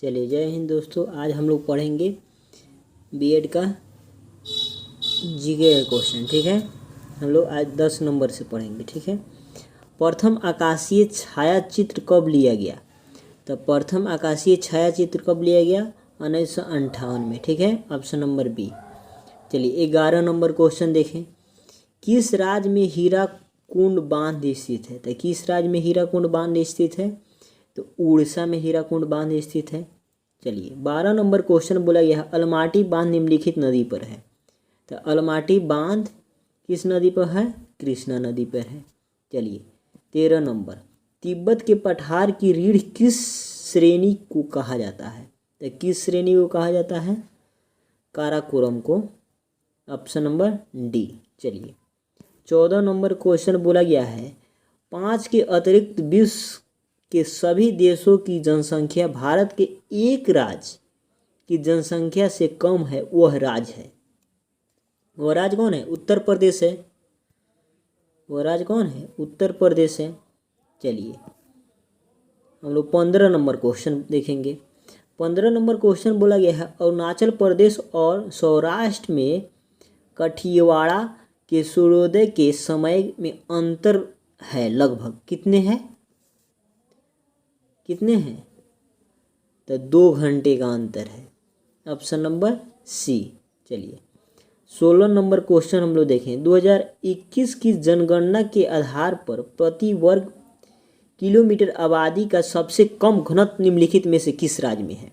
चलिए, जय हिंद दोस्तों। आज हम लोग पढ़ेंगे बीएड का जीके का क्वेश्चन। ठीक है, हम लोग आज 10 नंबर से पढ़ेंगे। ठीक है, प्रथम आकाशीय छायाचित्र कब लिया गया? तो प्रथम आकाशीय छायाचित्र कब लिया गया? 1958 में। ठीक है, ऑप्शन नंबर बी। चलिए 11 नंबर क्वेश्चन देखें। किस राज्य में हीराकुंड बांध स्थित है? तो किस राज्य में हीराकुंड बांध स्थित है? तो उड़ीसा में हीराकुंड बांध स्थित है। चलिए 12 नंबर क्वेश्चन बोला गया है, अलमाटी बांध निम्नलिखित नदी पर है। तो अलमाटी बांध किस नदी पर है? कृष्णा नदी पर है। चलिए 13 नंबर, तिब्बत के पठार की रीढ़ किस श्रेणी को कहा जाता है? तो किस श्रेणी को कहा जाता है? काराकोरम को। Option number D. चलिए 14 नंबर क्वेश्चन बोला गया है, 5 के अतिरिक्त विश्व के सभी देशों की जनसंख्या भारत के एक राज्य की जनसंख्या से कम है, वह राज्य है। वह राज्य कौन है? उत्तर प्रदेश है। वह राज्य कौन है? उत्तर प्रदेश है। चलिए हम लोग 15 नंबर क्वेश्चन देखेंगे। 15 नंबर क्वेश्चन बोला गया है, अरुणाचल प्रदेश और सौराष्ट्र में कठियावाड़ा के सूर्योदय के समय में अंतर है, लगभग कितने हैं? कितने हैं? तो 2 घंटे का अंतर है। Option number C. चलिए 16 नंबर क्वेश्चन हम लोग देखें। 2021 की जनगणना के आधार पर प्रति वर्ग किलोमीटर आबादी का सबसे कम घनत्व निम्नलिखित में से किस राज्य में है?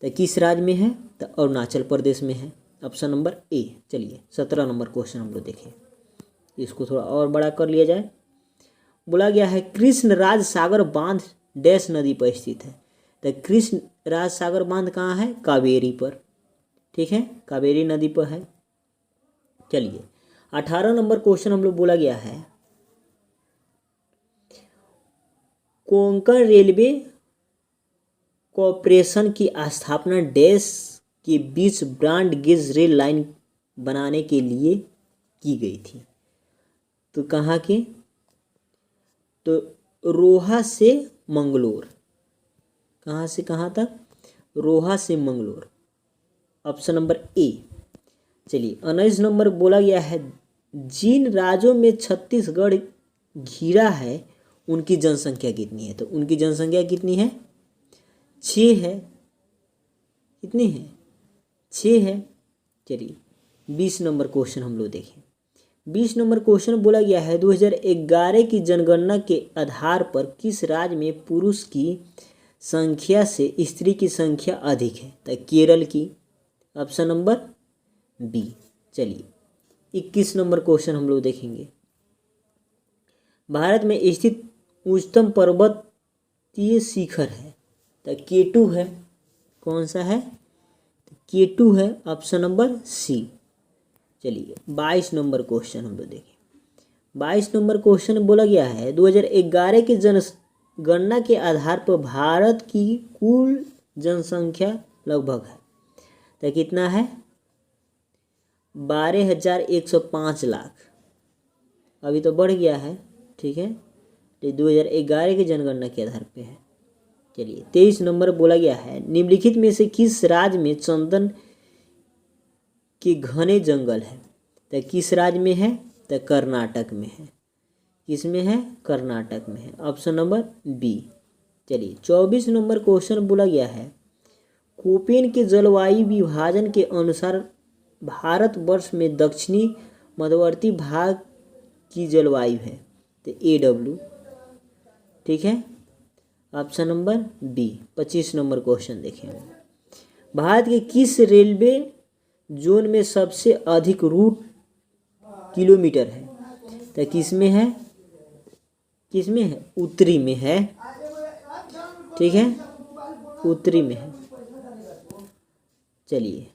तो किस राज्य में है? तो अरुणाचल प्रदेश में है। Option number A. चलिए 17 नंबर क्वेश्चन हम लोग देखें, इसको थोड़ा और बड़ा कर लिया जाए। बोला गया है, कृष्ण राज सागर बांध डैश नदी पर स्थित है। तो कृष्ण राज सागर बांध कहाँ है? कावेरी पर। ठीक है, कावेरी नदी पर है। चलिए 18 नंबर क्वेश्चन हम लोग बोला गया है, कोंकण रेलवे कॉरपोरेशन की स्थापना डैश के बीच ब्रॉड गेज रेल लाइन बनाने के लिए की गई थी। तो कहाँ के? तो रोहा से मंगलोर। कहाँ से कहाँ तक? रोहा से मंगलोर। Option number A. चलिए 19 नंबर बोला गया है, जिन राज्यों में छत्तीसगढ़ घिरा है उनकी जनसंख्या कितनी है? तो उनकी जनसंख्या कितनी है? 6 है। कितनी है? 6 है। चलिए 20 नंबर क्वेश्चन हम लोग देखें। 20 नंबर क्वेश्चन बोला गया है, 2011 की जनगणना के आधार पर किस राज्य में पुरुष की संख्या से स्त्री की संख्या अधिक है? तो केरल की। Option number B. चलिए 21 नंबर क्वेश्चन हम लोग देखेंगे। भारत में स्थित उच्चतम पर्वतीय शिखर है? तो K2 है। कौन सा है? K2 है। Option number C. चलिए 22 नंबर क्वेश्चन हम लोग देखें। 22 नंबर क्वेश्चन बोला गया है, 2011 की जनगणना के आधार पर भारत की कुल जनसंख्या लगभग है। तो कितना है? 12,105 लाख। अभी तो बढ़ गया है। ठीक है, तो 2011 की जनगणना के आधार पे है। चलिए 23 नंबर बोला गया है, निम्नलिखित में से किस राज्य में चंदन के घने जंगल है? तो किस राज्य में है? तो कर्नाटक में है। किस में है? कर्नाटक में है। Option number B. चलिए 24 नंबर क्वेश्चन बोला गया है, कोपेन के जलवायु विभाजन के अनुसार भारतवर्ष में दक्षिणी मध्यवर्ती भाग की जलवायु है। तो AW। ठीक है, option number B. 25 number question देखेंगे। भारत के किस रेलवे जोन में सबसे अधिक रूट किलोमीटर है? तो किस में है? किस में है? उत्तरी में है। ठीक है, उत्तरी में है। चलिए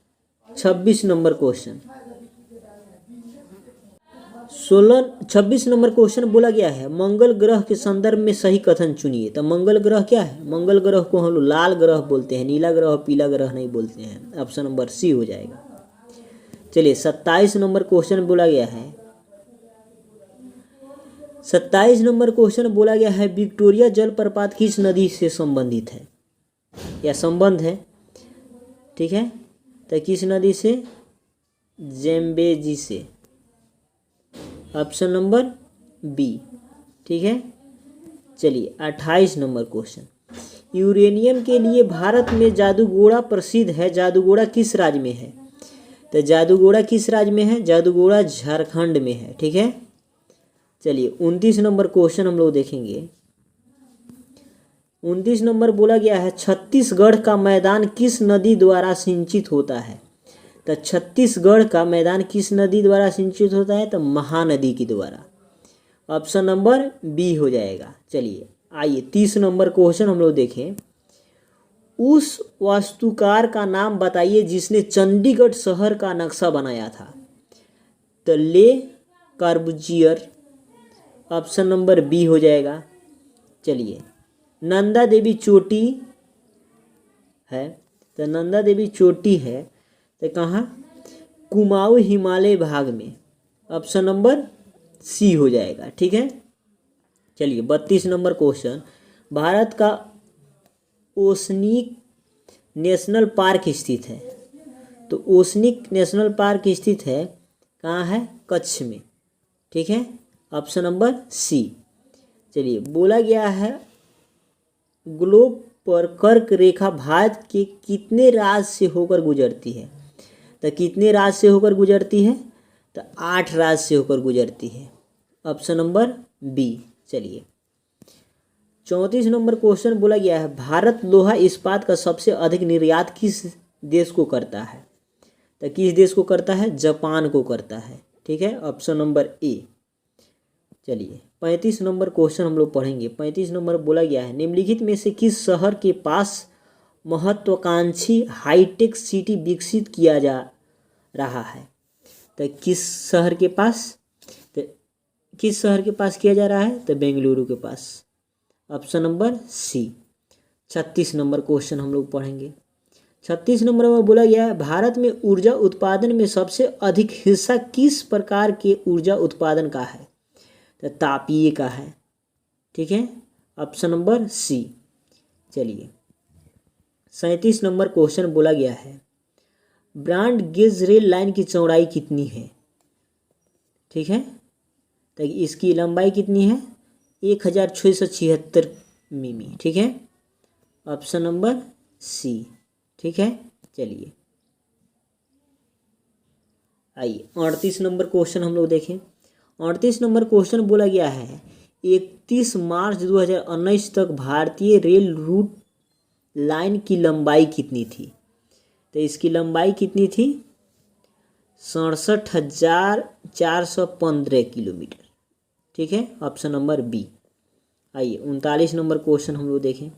26 नंबर क्वेश्चन। 26 नंबर क्वेश्चन बोला गया है, मंगल ग्रह के संदर्भ में सही कथन चुनिए। तो मंगल ग्रह क्या है? मंगल ग्रह को हम लोग लाल ग्रह बोलते हैं, नीला ग्रह पीला ग्रह नहीं बोलते हैं। ऑप्शन नंबर सी हो जाएगा। चलिए 27 नंबर क्वेश्चन बोला गया है, 27 नंबर क्वेश्चन बोला गया है, विक्टोरिया जलप्रपात किस नदी से संबंधित है? या संबंध है, ठीक है। तो किस नदी से? ज़ेम्बेजी से, ऑप्शन नंबर बी, ठीक है। चलिए 28 नंबर क्वेश्चन, यूरेनियम के लिए भारत में जादूगोड़ा प्रसिद्ध है, जादूगोड़ा किस राज्य में है? तो जादूगोड़ा किस राज्य में है? जादूगोड़ा झारखंड में है, ठीक है। चलिए 29 नंबर क्वेश्चन हम लोग देखेंगे। 29 नंबर बोला गया है, छत्तीसगढ़ का मैदान किस नदी द्वारा सिंचित होता है? तो छत्तीसगढ़ का मैदान किस नदी द्वारा सिंचित होता है? तो महानदी के द्वारा, ऑप्शन नंबर बी हो जाएगा। चलिए आइए 30 नंबर क्वेश्चन हम लोग देखें, उस वास्तुकार का नाम बताइए जिसने चंडीगढ़ शहर का नक्शा बनाया था? तो ले कॉर्बुजियर, ऑप्शन नंबर बी हो जाएगा। चलिए नंदा देवी चोटी है, तो नंदा देवी चोटी है तो कहाँ? कुमाऊं हिमालय भाग में, ऑप्शन नंबर सी हो जाएगा, ठीक है। चलिए 32 नंबर क्वेश्चन, भारत का ओसनिक नेशनल पार्क स्थित है? तो ओसनिक नेशनल पार्क स्थित है कहाँ है? कच्छ में, ठीक है, ऑप्शन नंबर सी। चलिए बोला गया है, ग्लोब पर कर्क रेखा भारत के कितने राज्य से होकर गुजरती है? तो कितने राज्य से होकर गुजरती है? तो 8 राज्य से होकर गुजरती है, ऑप्शन नंबर बी। चलिए 34 नंबर क्वेश्चन बोला गया है, भारत लोहा इस्पात का सबसे अधिक निर्यात किस देश को करता है? तो किस देश को करता है? जापान को करता है, ठीक है, ऑप्शन नंबर ए। चलिए 35 नंबर क्वेश्चन हम लोग पढ़ेंगे। 35 नंबर बोला गया है, निम्नलिखित में से किस शहर के पास महत्वाकांक्षी हाईटेक सिटी विकसित किया जा रहा है? तो किस शहर के पास? तो किस शहर के पास किया जा रहा है? तो बेंगलुरु के पास, option number C. 36 number question हम लोग पढ़ेंगे। 36 नंबर में बोला गया है, भारत में ऊर्जा उत्पादन में सबसे अधिक हिस्सा किस प्रकार के ऊर्जा उत्पादन का है? तो तापीय का है, ठीक है, ऑप्शन नंबर सी। चलिए 37 नंबर क्वेश्चन बोला गया है, ब्रॉड गेज रेल लाइन की चौड़ाई कितनी है? ठीक है, तो इसकी लंबाई कितनी है? 1676 मिमी, ठीक है, ऑप्शन नंबर सी, ठीक है। चलिए आइए 38 नंबर क्वेश्चन हम लोग देखें। 38 नंबर क्वेश्चन बोला गया है, 31 मार्च 2019 तक भारतीय रेल रूट लाइन की लंबाई कितनी थी? तो इसकी लंबाई कितनी थी? 67,415 किलोमीटर, ठीक है, ऑप्शन नंबर बी। आइए 39 नंबर क्वेश्चन हम लोग देखें।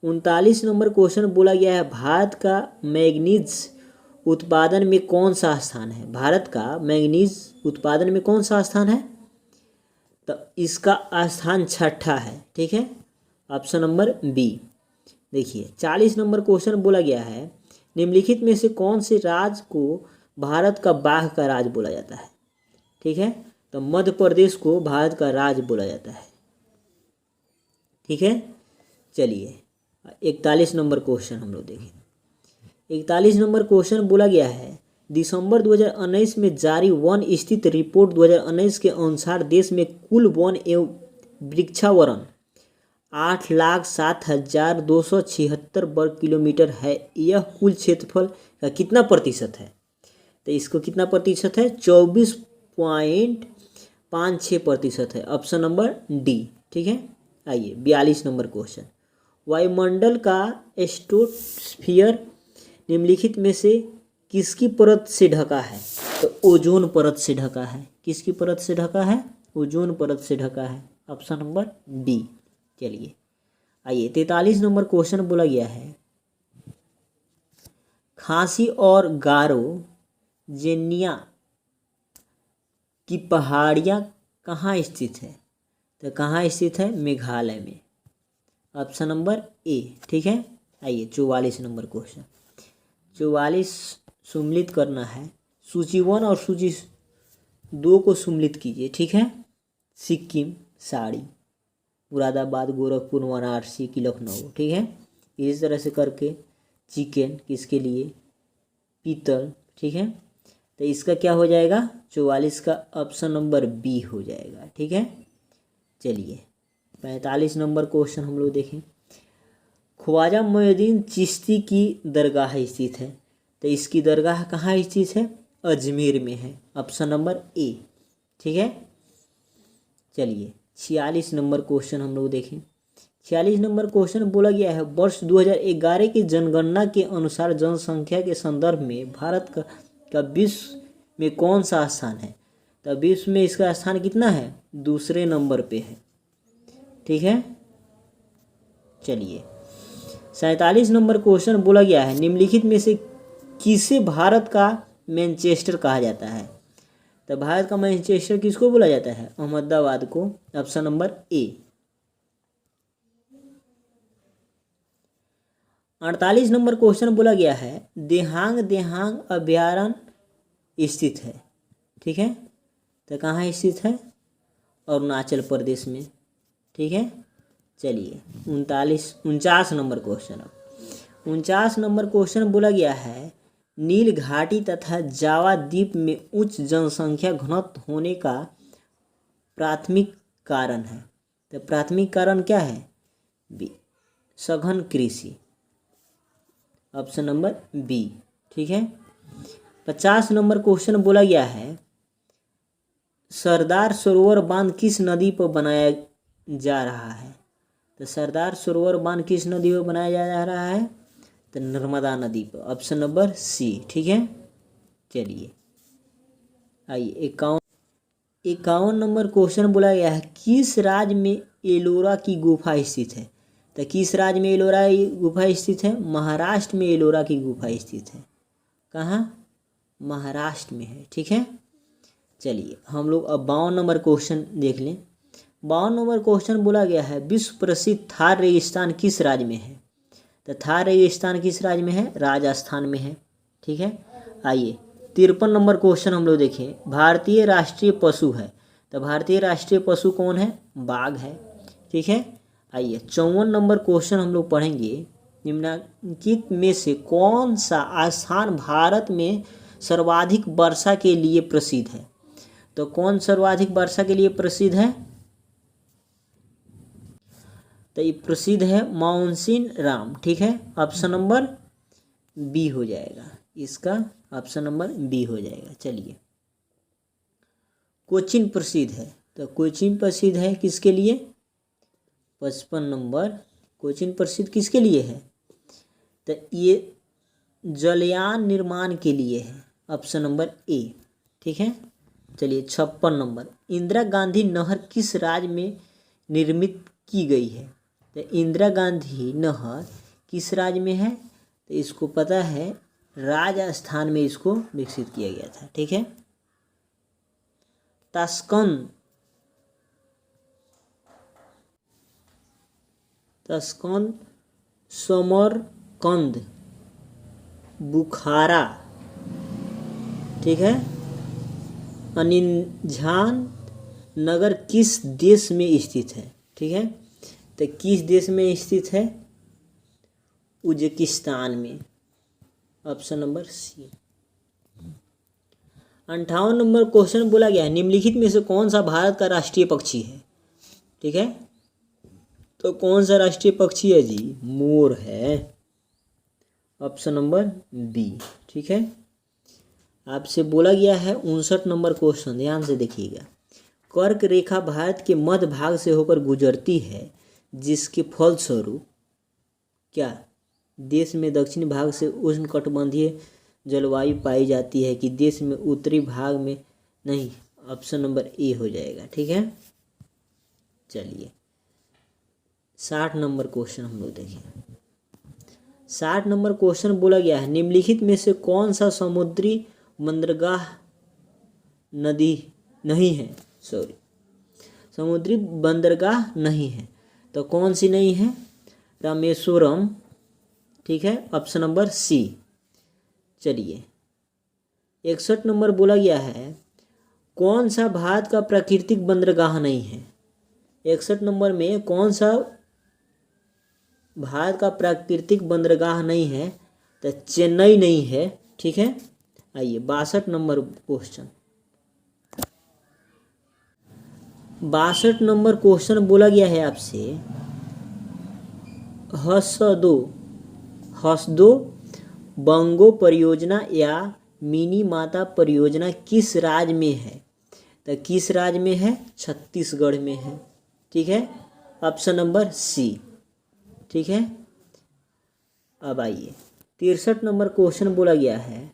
39 नंबर क्वेश्चन बोला गया है, भारत का मैंगनीज उत्पादन में कौन सा स्थान है? भारत का मैंगनीज उत्पादन में कौन सा स्थान है? तो इसका स्थान 6ठा है, ठीक है, ऑप्शन नंबर बी। देखिए 40 नंबर क्वेश्चन बोला गया है, निम्नलिखित में से कौन से राज्य को भारत का बाघ का राज्य बोला जाता है? ठीक है, तो मध्य प्रदेश को भारत का राज्य बोला जाता है, ठीक है। चलिए 41 नंबर क्वेश्चन हम लोग देखें। 41 नंबर क्वेश्चन बोला गया है, दिसंबर 2019 में जारी वन स्थित रिपोर्ट 2019 के अनुसार देश में कुल वन एवं वृक्षावरण 8,07,276 वर्ग किलोमीटर है। यह कुल क्षेत्रफल का कितना प्रतिशत है? तो इसको कितना प्रतिशत है? 24.56% है, ऑप्शन नंबर डी, ठीक है। आइए 42 नंबर क्वेश्चन, वायुमंडल का स्ट्रेटोस्फीयर निम्नलिखित में से किसकी परत से ढका है? तो ओजोन परत से ढका है। किसकी परत से ढका है? ओजोन परत से ढका है, ऑप्शन नंबर डी। चलिए आइए 43 नंबर क्वेश्चन बोला गया है, खांसी और गारो जेनिया की पहाड़ियाँ कहाँ स्थित है? तो कहाँ स्थित है? मेघालय में, ऑप्शन नंबर ए, ठीक है। आइए 44 नंबर क्वेश्चन, 44 सम्मिलित करना है, सूची 1 और सूची 2 को सम्मिलित कीजिए, ठीक है। सिक्किम, साड़ी, मुरादाबाद, गोरखपुर, वाराणसी की लखनऊ, ठीक है। इस तरह से करके चिकन किसके लिए, पीतल, ठीक है। तो इसका क्या हो जाएगा 44 का ऑप्शन नंबर बी हो जाएगा, ठीक है। चलिए 45 नंबर क्वेश्चन हम लोग देखें। ख्वाजा मोइनुद्दीन चिश्ती की दरगाह स्थित है, तो इसकी दरगाह कहाँ स्थित है, अजमेर में है, ऑप्शन नंबर ए, ठीक है। चलिए 46 नंबर क्वेश्चन हम लोग देखें। 46 नंबर क्वेश्चन बोला गया है वर्ष 2011 की जनगणना के अनुसार जनसंख्या के संदर्भ में भारत का विश्व में कौन सा स्थान है, तो विश्व में इसका स्थान कितना है, दूसरे नंबर पे है, ठीक है। चलिए 47 नंबर क्वेश्चन बोला गया है निम्नलिखित में से किसे भारत का मैनचेस्टर कहा जाता है, तो भारत का मैनचेस्टर किसको बोला जाता है, अहमदाबाद को, option number A. 48 number question बोला गया है देहांग अभयारण्य स्थित है, ठीक है, तो कहाँ स्थित है, अरुणाचल प्रदेश में, ठीक है। चलिए 49 नंबर क्वेश्चन, 49 नंबर क्वेश्चन बोला गया है नील घाटी तथा जावा द्वीप में उच्च जनसंख्या घनत्व होने का प्राथमिक कारण है, तो प्राथमिक कारण क्या है, बी, सघन कृषि, ऑप्शन नंबर बी, ठीक है। 50 नंबर क्वेश्चन बोला गया है सरदार सरोवर बांध किस नदी पर बनाया जा रहा है, तो सरदार सरोवर बांध किस नदी पर बनाया जा रहा है, तो नर्मदा नदी पर, ऑप्शन नंबर सी, ठीक है। चलिए आइए 51 नंबर क्वेश्चन बोला गया है किस राज्य में एलोरा की गुफा स्थित है, तो किस राज्य में एलोरा की गुफा स्थित है, महाराष्ट्र में एलोरा की गुफा स्थित है, कहाँ, महाराष्ट्र में है, ठीक है। चलिए हम लोग अब 52 नंबर क्वेश्चन देख लें। 52 नंबर क्वेश्चन बोला गया है विश्व प्रसिद्ध थार रेगिस्तान किस राज्य में है, तो थार रेगिस्तान किस राज्य में है, राजस्थान में है, ठीक है। आइए 53 नंबर क्वेश्चन हम लोग देखें भारतीय राष्ट्रीय पशु है, तो भारतीय राष्ट्रीय पशु कौन है, बाघ है, ठीक है। आइए 54 नंबर क्वेश्चन हम लोग पढ़ेंगे निम्नलिखित में से कौन सा स्थान भारत में सर्वाधिक वर्षा के लिए प्रसिद्ध है, तो कौन सर्वाधिक वर्षा के लिए प्रसिद्ध है, तो ये प्रसिद्ध है माउंसिन राम, ठीक है, ऑप्शन नंबर बी हो जाएगा, इसका ऑप्शन नंबर बी हो जाएगा। चलिए कोचीन प्रसिद्ध है, तो कोचीन प्रसिद्ध है किसके लिए, 55 नंबर कोचीन प्रसिद्ध किसके लिए है, तो ये जलयान निर्माण के लिए है, ऑप्शन नंबर ए, ठीक है। चलिए 56 नंबर इंदिरा गांधी नहर किस राज्य में निर्मित की गई है, तो इंदिरा गांधी नहर किस राज्य में है, तो इसको पता है राजस्थान में इसको विकसित किया गया था, ठीक है। ताशकंद समरकंद बुखारा, ठीक है। अनिंझान नगर किस देश में स्थित है, ठीक है, तो किस देश में स्थित है, उज्बेकिस्तान में, option number C. 58 number question बोला गया है निम्नलिखित में से कौन सा भारत का राष्ट्रीय पक्षी है, ठीक है, तो कौन सा राष्ट्रीय पक्षी है जी, मोर है, ऑप्शन नंबर बी, ठीक है। आपसे बोला गया है 59 नंबर क्वेश्चन, ध्यान से देखिएगा कर्क रेखा भारत के मध्य भाग से होकर गुजरती है जिसके फलस्वरूप क्या देश में दक्षिणी भाग से उष्णकटिबंधीय जलवायु पाई जाती है कि देश में उत्तरी भाग में नहीं, ऑप्शन नंबर ए हो जाएगा, ठीक है। चलिए 60 नंबर क्वेश्चन हम लोग देखें। 60 नंबर क्वेश्चन बोला गया है निम्नलिखित में से कौन सा समुद्री बंदरगाह नदी नहीं है, समुद्री बंदरगाह नहीं है, तो कौन सी नहीं है, रामेश्वरम, ठीक है, ऑप्शन नंबर सी। चलिए 61 नंबर बोला गया है कौन सा भारत का प्राकृतिक बंदरगाह नहीं है, 61 नंबर में कौन सा भारत का प्राकृतिक बंदरगाह नहीं है तो चेन्नई नहीं है, ठीक है। आइए 62 नंबर क्वेश्चन। 62 नंबर क्वेश्चन बोला गया है आपसे, हसदो हसदो बंगो परियोजना या मिनी माता परियोजना किस राज्य में है? तो किस राज्य में है? छत्तीसगढ़ में है, ठीक है। ऑप्शन नंबर सी, ठीक है। अब आइए 63 नंबर क्वेश्चन बोला गया है,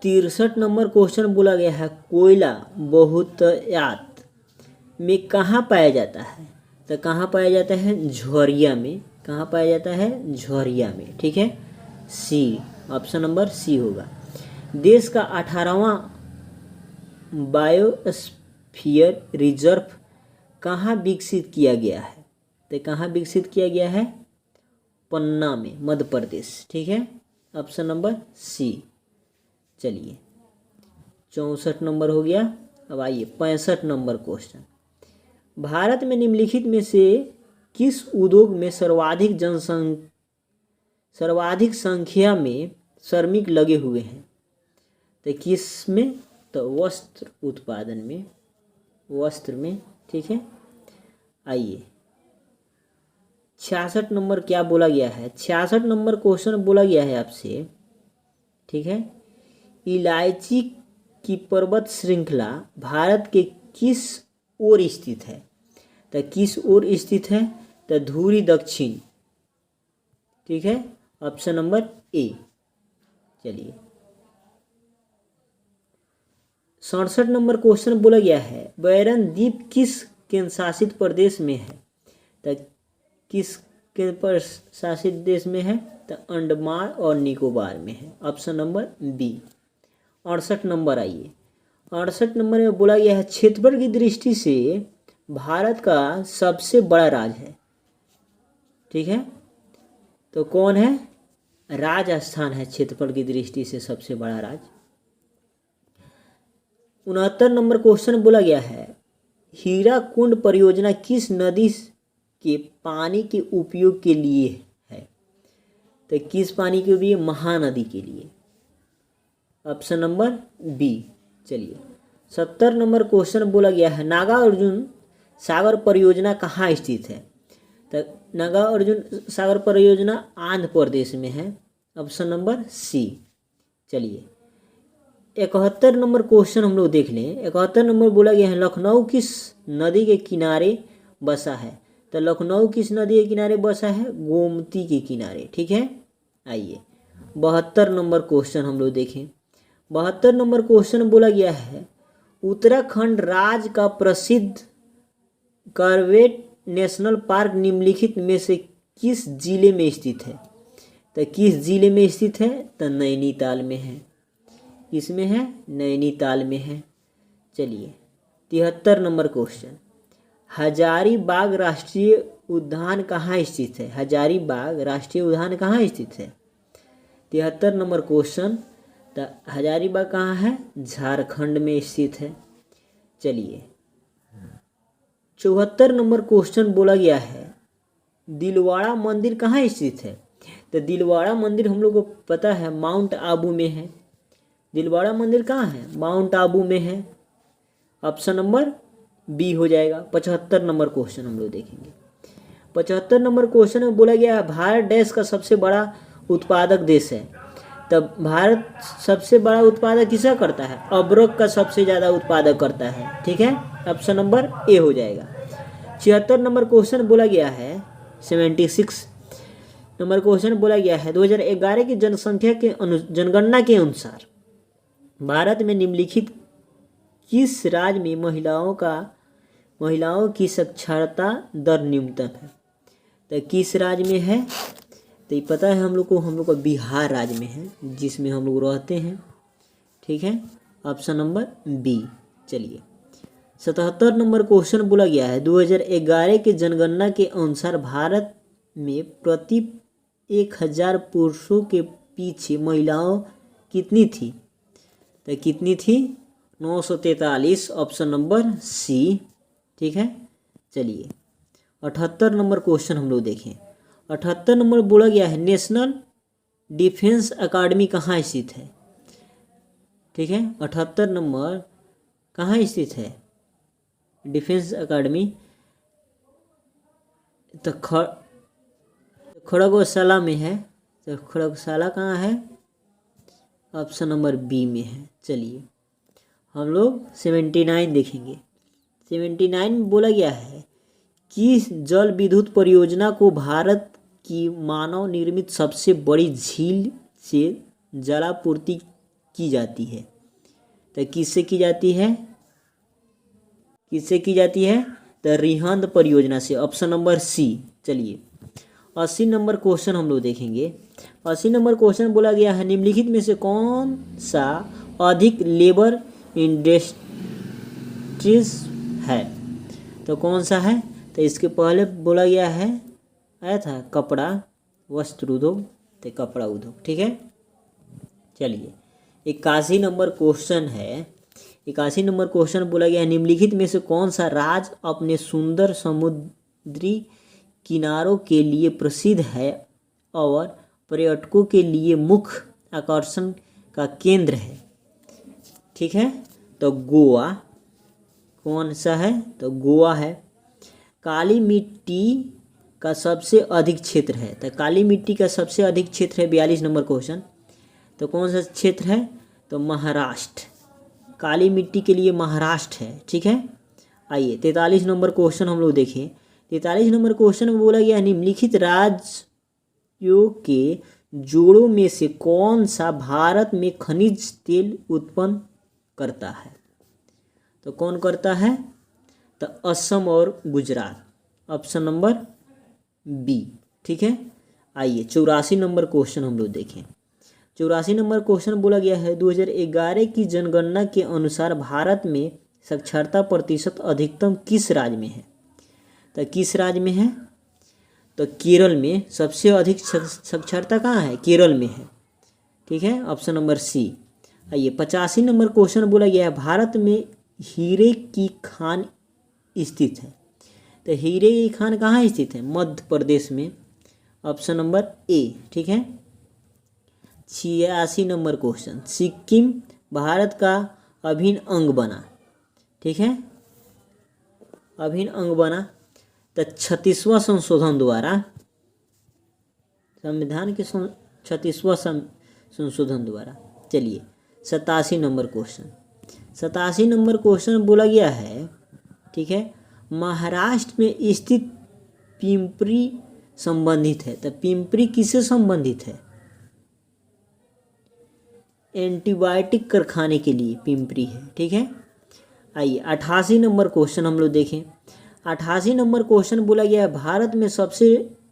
63 नंबर क्वेश्चन बोला गया है, कोयला बहुतायत में कहाँ पाया जाता है? तो कहाँ पाया जाता है? झोरिया में। कहाँ पाया जाता है? झोरिया में, ठीक है। सी, ऑप्शन नंबर सी होगा। देश का 18वां बायोस्फीयर रिजर्व कहाँ विकसित किया गया है? तो कहाँ विकसित किया गया है? पन्ना में, मध्य प्रदेश, ठीक है। Option number C. चलिए 64 नंबर हो गया। अब आइए 65 नंबर क्वेश्चन, भारत में निम्नलिखित में से किस उद्योग में सर्वाधिक संख्या में श्रमिक लगे हुए हैं? तो किस में? तो वस्त्र उत्पादन में, वस्त्र में, ठीक है। आइए 66 नंबर क्या बोला गया है? 66 नंबर क्वेश्चन बोला गया है आपसे, ठीक है। इलायची की पर्वत श्रृंखला भारत के किस ओर स्थित है? तो किस ओर स्थित है? तो धुरी दक्षिण, ठीक है। Option number A. चलिए 67 नंबर क्वेश्चन बोला गया है, बैरन द्वीप किस केंद्र शासित प्रदेश में है? तो किस केंद्र शासित देश में है? तो अंडमान और निकोबार में है। Option number B. 68 नंबर आइए 68 नंबर में बोला गया है, क्षेत्रफल की दृष्टि से भारत का सबसे बड़ा राज्य है, ठीक है। तो कौन है? राजस्थान है क्षेत्रफल की दृष्टि से सबसे बड़ा राज्य। 69 नंबर क्वेश्चन बोला गया है, हीराकुंड परियोजना किस नदी के पानी के उपयोग के लिए है? तो किस पानी के लिए? महानदी के लिए। Option number B. चलिए 70 नंबर क्वेश्चन बोला गया है, नागार्जुन सागर परियोजना कहाँ स्थित है? तो नागार्जुन सागर परियोजना आंध्र प्रदेश में है। Option number C. चलिए 71 नंबर क्वेश्चन हम लोग देख लें। 71 नंबर बोला गया है, लखनऊ किस नदी के किनारे बसा है? तो लखनऊ किस नदी के किनारे बसा है? गोमती के किनारे, ठीक है। आइए 72 नंबर क्वेश्चन हम लोग देखें। 72 नंबर क्वेश्चन बोला गया है, उत्तराखंड राज्य का प्रसिद्ध कॉर्बेट नेशनल पार्क निम्नलिखित में से किस जिले में स्थित है? तो किस जिले में स्थित है? तो नैनीताल में है। किसमें है? नैनीताल में है। चलिए 73 नंबर क्वेश्चन, हजारीबाग राष्ट्रीय उद्यान कहाँ स्थित है? हजारीबाग राष्ट्रीय उद्यान कहाँ स्थित है? 73 नंबर क्वेश्चन, तो हजारीबाग कहाँ है? झारखंड में स्थित है। चलिए 74 नंबर क्वेश्चन बोला गया है, दिलवाड़ा मंदिर कहाँ स्थित है? तो दिलवाड़ा मंदिर हम लोग को पता है माउंट आबू में है। दिलवाड़ा मंदिर कहाँ है? माउंट आबू में है। ऑप्शन नंबर बी हो जाएगा। 75 नंबर क्वेश्चन हम लोग देखेंगे। 75 नंबर क्वेश्चन में बोला गया है, भारत देश का सबसे बड़ा उत्पादक देश है। तब भारत सबसे बड़ा उत्पादक किसा करता है? अबरक का सबसे ज़्यादा उत्पादक करता है, ठीक है। ऑप्शन नंबर ए हो जाएगा। 76 नंबर क्वेश्चन बोला गया है, 76 नंबर क्वेश्चन बोला गया है, 2011 की जनगणना के अनुसार भारत में निम्नलिखित किस राज्य में महिलाओं की साक्षरता दर न्यूनतम है? तो किस राज्य में है? तो ये पता है हम लोग को बिहार राज्य में है, जिसमें हम लोग रहते हैं, ठीक है। Option number B. चलिए 77 नंबर क्वेश्चन बोला गया है, 2011 के जनगणना के अनुसार भारत में प्रति 1000 पुरुषों के पीछे महिलाओं कितनी थी? तो कितनी थी? 943। ऑप्शन नंबर सी, ठीक है। चलिए 78 नंबर क्वेश्चन हम लोग देखें। 78 नंबर बोला गया है नेशनल डिफेंस अकादमी कहाँ स्थित है। ठीक है, 78 नंबर कहाँ स्थित है डिफेंस अकादमी, तो खड़गवासला में है। तो खड़गवासला कहाँ है, ऑप्शन नंबर बी में है। चलिए हम लोग 79 देखेंगे। 79 में बोला गया है कि जल विद्युत परियोजना को भारत की मानव निर्मित सबसे बड़ी झील से जलापूर्ति की जाती है। तो किससे की जाती है, किससे की जाती है, तो रिहंद परियोजना से, ऑप्शन नंबर सी। चलिए 80 नंबर क्वेश्चन हम लोग देखेंगे। 80 नंबर क्वेश्चन बोला गया है निम्नलिखित में से कौन सा अधिक लेबर इंडस्ट्रीज है। तो कौन सा है, तो इसके पहले बोला गया है, आया था कपड़ा वस्त्र उद्योग, तो कपड़ा उद्योग। ठीक है, चलिए 81 नंबर क्वेश्चन है। 81 नंबर क्वेश्चन बोला गया है निम्नलिखित में से कौन सा राज्य अपने सुंदर समुद्री किनारों के लिए प्रसिद्ध है और पर्यटकों के लिए मुख्य आकर्षण का केंद्र है। ठीक है, तो गोवा कौन सा है, तो गोवा है। काली मिट्टी का सबसे अधिक क्षेत्र है, तो काली मिट्टी का सबसे अधिक क्षेत्र है 42 नंबर क्वेश्चन। तो कौन सा क्षेत्र है, तो महाराष्ट्र, काली मिट्टी के लिए महाराष्ट्र है। ठीक है, आइए 43 नंबर क्वेश्चन हम लोग देखें। 43 नंबर क्वेश्चन में बोला गया निम्नलिखित राज्यों के जोड़ों में से कौन सा भारत में खनिज तेल उत्पन्न करता है। तो कौन करता है, तो असम और गुजरात, ऑप्शन नंबर बी। ठीक है, आइए 84 नंबर क्वेश्चन हम लोग देखें। 84 नंबर क्वेश्चन बोला गया है 2011 की जनगणना के अनुसार भारत में साक्षरता प्रतिशत अधिकतम किस राज्य में है। तो किस राज्य में है, तो केरल में सबसे अधिक साक्षरता कहाँ है, केरल में है। ठीक है, ऑप्शन नंबर सी। आइए 85 नंबर क्वेश्चन बोला गया है भारत में हीरे की खान स्थित है। तो हीरे की खान कहाँ स्थित है, मध्य प्रदेश में, ऑप्शन नंबर ए। ठीक है, 86 नंबर क्वेश्चन सिक्किम भारत का अभिन्न अंग बना। ठीक है, अभिन्न अंग बना तो 36वां संशोधन द्वारा, संविधान के 36वां संशोधन द्वारा। चलिए 87 नंबर क्वेश्चन। 87 नंबर क्वेश्चन बोला गया है, ठीक है, महाराष्ट्र में स्थित पिंपरी संबंधित है। तो पिंपरी किससे संबंधित है, एंटीबायोटिक कारखाने के लिए पिंपरी है। ठीक है, आइए 88 नंबर क्वेश्चन हम लोग देखें। 88 नंबर क्वेश्चन बोला गया है भारत में सबसे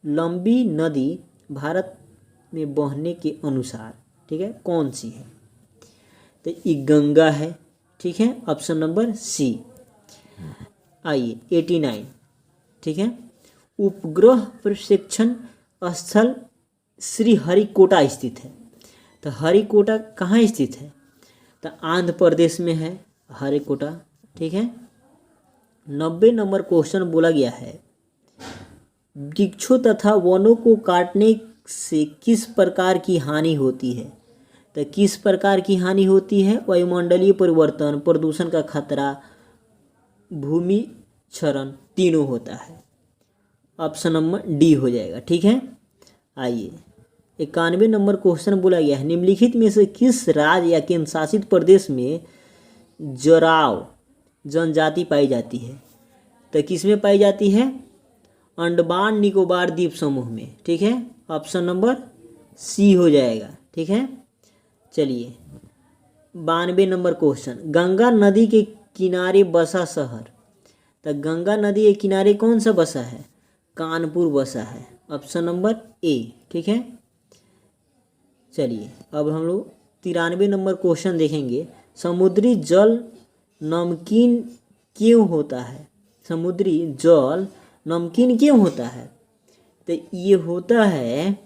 लंबी नदी भारत में बहने के अनुसार, ठीक है, कौन सी है। तो ये गंगा है। ठीक है, ऑप्शन नंबर सी। आइए 89। ठीक है, उपग्रह प्रशिक्षण स्थल श्रीहरिकोटा स्थित है। तो हरिकोटा कहाँ स्थित है, तो आंध्र प्रदेश में है हरिकोटा। ठीक है, 90 नंबर क्वेश्चन बोला गया है वृक्षों तथा वनों को काटने से किस प्रकार की हानि होती है। तो किस प्रकार की हानि होती है, वायुमंडलीय परिवर्तन, प्रदूषण का खतरा, भूमि क्षरण, तीनों होता है। ऑप्शन नंबर डी हो जाएगा। ठीक है, आइए 91 नंबर क्वेश्चन बोला गया है निम्नलिखित में से किस राज्य या केंद्र शासित प्रदेश में जराव जनजाति पाई जाती है। तो किस में पाई जाती है, अंडमान निकोबार द्वीप समूह में। ठीक है, ऑप्शन नंबर सी हो जाएगा। ठीक है, चलिए 92 नंबर क्वेश्चन गंगा नदी के किनारे बसा शहर। तो गंगा नदी के किनारे कौन सा बसा है, कानपुर बसा है, ऑप्शन नंबर ए। ठीक है, चलिए अब हम लोग 93 नंबर क्वेश्चन देखेंगे समुद्री जल नमकीन क्यों होता है। समुद्री जल नमकीन क्यों होता है, तो ये होता है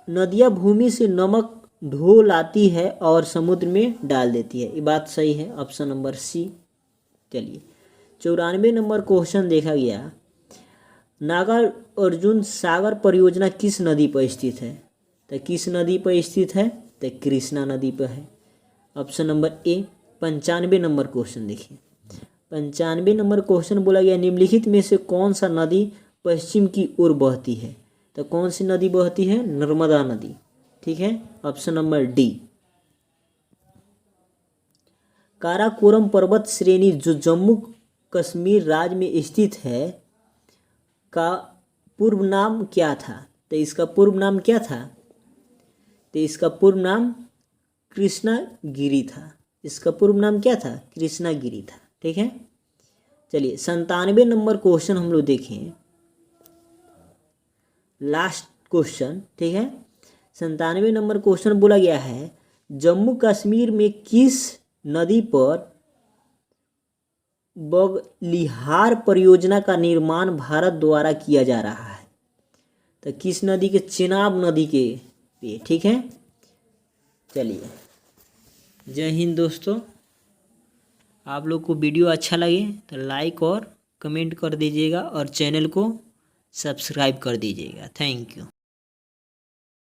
नदियाँ भूमि से नमक ढो लाती है और समुद्र में डाल देती है। ये बात सही है, ऑप्शन नंबर सी। चलिए 94 नंबर क्वेश्चन देखा गया, नागार्जुन सागर परियोजना किस नदी पर स्थित है? तो किस नदी पर स्थित है? तो कृष्णा नदी पर है। Option number A. 95 number question देखिए, 95 नंबर क्वेश्चन बोला गया, निम्नलिखित में से कौन सा नदी पश्चिम की ओर बहती है? तो कौन सी नदी बहती है? नर्मदा नदी। ठीक है, ऑप्शन नंबर डी। काराकोरम पर्वत श्रेणी जो जम्मू कश्मीर राज्य में स्थित है का पूर्व नाम क्या था? तो इसका पूर्व नाम क्या था? तो इसका पूर्व नाम कृष्णागिरी था। इसका पूर्व नाम क्या था? कृष्णागिरी था। ठीक है, चलिए 97 नंबर क्वेश्चन हम लोग देखें, लास्ट क्वेश्चन। ठीक है, 97 नंबर क्वेश्चन बोला गया है, जम्मू कश्मीर में किस नदी पर बगलिहार परियोजना का निर्माण भारत द्वारा किया जा रहा है? तो किस नदी के? चेनाब नदी के पे। ठीक है, चलिए, जय हिंद दोस्तों। आप लोग को वीडियो अच्छा लगे तो लाइक और कमेंट कर दीजिएगा और चैनल को सब्सक्राइब कर दीजिएगा। Thank you.